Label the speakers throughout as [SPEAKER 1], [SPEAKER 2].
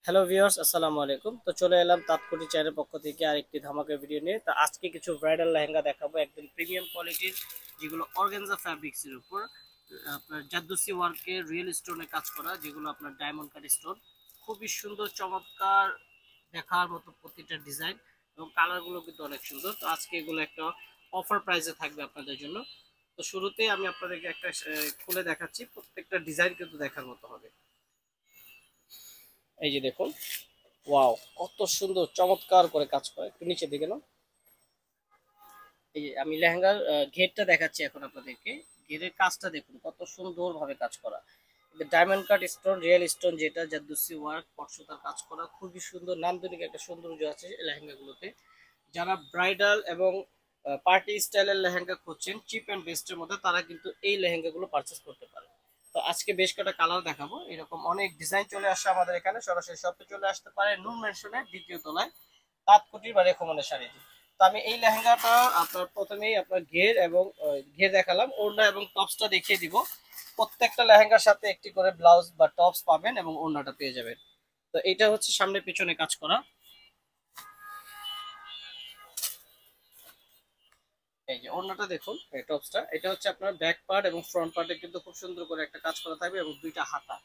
[SPEAKER 1] Hello viewers, আসসালামু আলাইকুম। তো চলে এলাম তাৎকুটি চ্যানেলের পক্ষ থেকে আরেকটি ধামাকা ভিডিও নিয়ে। তো আজকে কিছু ব্রাইডাল লেহেঙ্গা দেখাবো, একদম প্রিমিয়াম কোয়ালিটির, যেগুলো অর্গানজা ফ্যাব্রিক্সের উপর আপনার জাদ্দুসি ওয়ার্কের রিয়েল স্টোনে কাজ করা, যেগুলো আপনার ডায়মন্ড কাট স্টোন। খুবই সুন্দর, চমৎকার দেখার মতো প্রতিটা ডিজাইন, এবং কালারগুলো কিন্তু অনেক সুন্দর। তো আজকে এগুলো একটা অফার প্রাইসে থাকবে আপনাদের জন্য। তো শুরুতেই আমি আপনাদেরকে একটা খুলে দেখাচ্ছি, প্রত্যেকটা ডিজাইন কিন্তু দেখার মতো হবে। এই যে দেখুন, ওয়াও, কত সুন্দর চমৎকার করে কাজ করে। একটু নিচে দিকে না, এই যে আমি লেহেঙ্গার ঘেরটা দেখাচ্ছি এখন আপনাদেরকে। ঘেরের কাজটা দেখুন, কত সুন্দর ভাবে কাজ করা। Diamond cut stone, real stone, যেটা জারদৌসি ওয়ার্ক, পটসুতার কাজ করা, খুবই সুন্দর, নান্দনিক একটা সৌন্দর্য আছে লেহেঙ্গাগুলোতে। যারা ব্রাইডাল এবং পার্টি স্টাইলের লেহেঙ্গা খুঁজছেন চিপ অ্যান্ড বেস্টের মধ্যে, তারা কিন্তু এই লেহেঙ্গাগুলো পারচেস করতে পারে। তো আজকে বেশ কটা কালার দেখাবো, এরকম অনেক ডিজাইন চলে আসে আমাদের এখানে। সরাসরি শপে চলে আসতে পারে, নূর মেনশনের দ্বিতীয় তলায়, তাঁতকুটির বা রেখমানের শাড়িটি। তো আমি এই লেহেঙ্গাটা আপনার প্রথমেই আপনার ঘের এবং ঘের দেখালাম, ওড়না এবং টপসটা দেখিয়ে দিব। প্রত্যেকটা লেহেঙ্গার সাথে একটি করে ব্লাউজ বা টপস পাবেন এবং ওড়নাটা পেয়ে যাবেন। তো এটা হচ্ছে সামনে পিছনে কাজ করা। এই যে ওড়নাটা দেখুন, এই টপসটা, এটা হচ্ছে আপনার ব্যাক পার্ট এবং ফ্রন্ট পার্টে কিন্তু খুব সুন্দর করে একটা কাজ করা থাকবে, এবং দুইটা হাতা,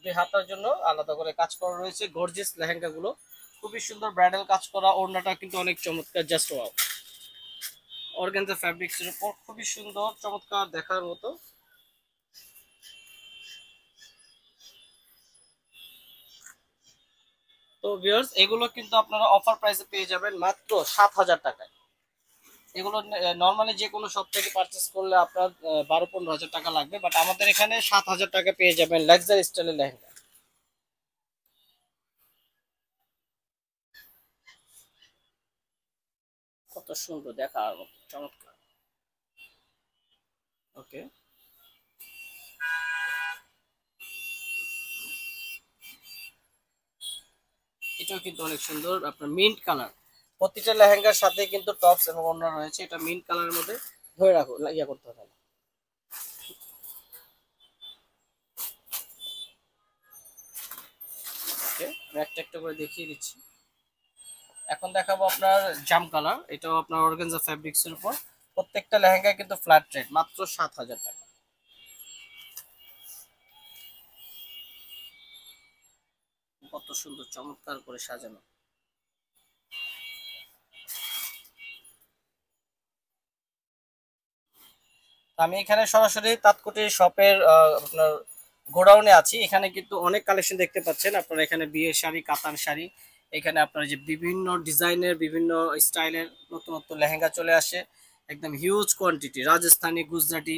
[SPEAKER 1] দুই হাতার জন্য আলাদা করে কাজ করা রয়েছে। গর্জিয়াস লেহেঙ্গা গুলো খুবই সুন্দর, ব্রাইডাল কাজ করা। ওড়নাটা কিন্তু অনেক চমৎকার, জাস্ট ওয়াও। অর্গানজা ফ্যাব্রিক্স এর উপর খুবই সুন্দর, চমৎকার দেখার মতো। তো ভিউয়ার্স, এগুলো কিন্তু আপনারা অফার প্রাইসে পেয়ে যাবেন মাত্র 7,000 টাকায়। এগুলো নর্মালি যে কোনো শপ থেকে পারচেস করলে আপনার 12-15 হাজার টাকা লাগবে, বাট আমাদের এখানে 7,000 টাকা পেয়ে যাবেন লাক্সারি স্টাইলের লেহেঙ্গা। কত সুন্দর দেখার মতো, চমৎকার। ওকে, এটাও কিন্তু অনেক সুন্দর, আপনার মিন্ট কালার। প্রতিটা লেহেঙ্গার সাথে কিন্তু টপস এবং ওড়না রয়েছে। এটা মিন্ট কালারের মধ্যে, ধরে রাখো, ইয়া করতে হবে না। ওকে, আমি একটা একটা করে দেখিয়ে দিচ্ছি। এখন দেখাবো আপনার জাম কালার, এটাও আপনার অর্গানজা ফ্যাব্রিক্স এর উপর। প্রত্যেকটা লেহেঙ্গা কিন্তু ফ্ল্যাট রেট, মাত্র 7,000 টাকা। কত সুন্দর চমৎকার করে সাজানো। তো আমি এখানে সরাসরি তাঁতকুটির শপের আপনার গোডাউনে আছি। এখানে কিন্তু অনেক কালেকশন দেখতে পাচ্ছেন আপনারা। এখানে বিয়ের শাড়ি, কাতান শাড়ি, এখানে আপনার যে বিভিন্ন ডিজাইনের, বিভিন্ন স্টাইলের নতুন নতুন লেহেঙ্গা চলে আসে। একদম হিউজ কোয়ান্টিটি, রাজস্থানি, গুজরাটি,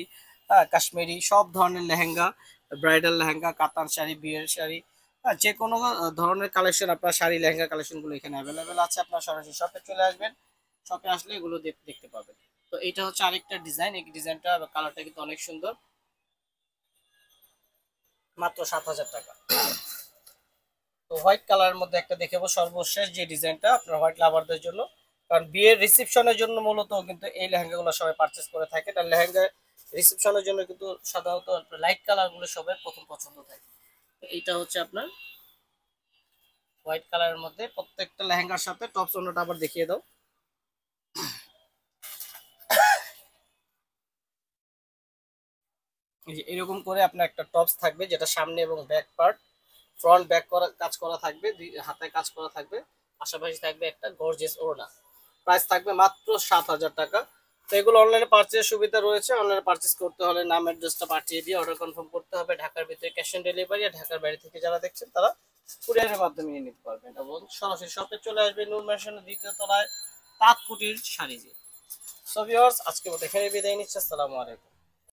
[SPEAKER 1] হ্যাঁ, কাশ্মীরি, সব ধরনের লেহেঙ্গা, ব্রাইডাল লেহেঙ্গা, কাতান শাড়ি, বিয়ের শাড়ি, হ্যাঁ, যে কোনো ধরনের কালেকশন, আপনার শাড়ি লেহেঙ্গা কালেকশনগুলো এখানে অ্যাভেলেবেল আছে। আপনার সরাসরি শপে চলে আসবেন, শপে আসলে এগুলো দেখতে পাবেন। তো এটা হচ্ছে আরেকটা ডিজাইন, এই ডিজাইনটা কালারটা কিন্তু অনেক সুন্দর, মাত্র 7,000 টাকা। তো হোয়াইট কালারের মধ্যে একটা দেখাবো, সর্বশেষ যে ডিজাইনটা আপনার হোয়াইট লাভারদের জন্য। কারণ বিয়ের রিসেপশনের জন্য মূলত কিন্তু এই লেহেঙ্গাগুলো সবাই পারচেস করে থাকে। তার লেহেঙ্গা রিসেপশনের জন্য কিন্তু সাধারণত লাইট কালারগুলো সবাই প্রথম পছন্দ থাকে। তো এইটা হচ্ছে আপনার হোয়াইট কালারের মধ্যে, প্রত্যেকটা লেহেঙ্গার সাথে টপস অন্যটা আবার দেখিয়ে দাও। এই যে এরকম করে আপনার একটা টপস থাকবে, যেটা সামনে এবং ব্যাক পার্ট, ফ্রন্ট ব্যাক করা কাজ করা থাকবে, দুই হাতায় কাজ করা থাকবে, পাশাপাশি থাকবে একটা গর্জিয়াস ওড়না। প্রাইস থাকবে মাত্র 7,000 টাকা। তো এগুলো অনলাইনে পারচেজ সুবিধা রয়েছে। অনলাইনে পারচেজ করতে হলে নাম অ্যাড্রেসটা পাঠিয়ে দিয়ে অর্ডার কনফার্ম করতে হবে। ঢাকার ভিতরে ক্যাশ অন ডেলিভারি, আর ঢাকার বাইরে থেকে যারা দেখছেন তারা কুরিয়ারের মাধ্যমে নিয়ে নিতে পারবেন, এবং সরাসরি শপে চলে আসবে নূর ম্যানশনের দ্বিতীয় তলায়, তাঁতকুটির শাড়ি। সো ভিউয়ার্স, আজকে মতো এখানে বিদায় নিচ্ছি। আসসালামু আলাইকুম।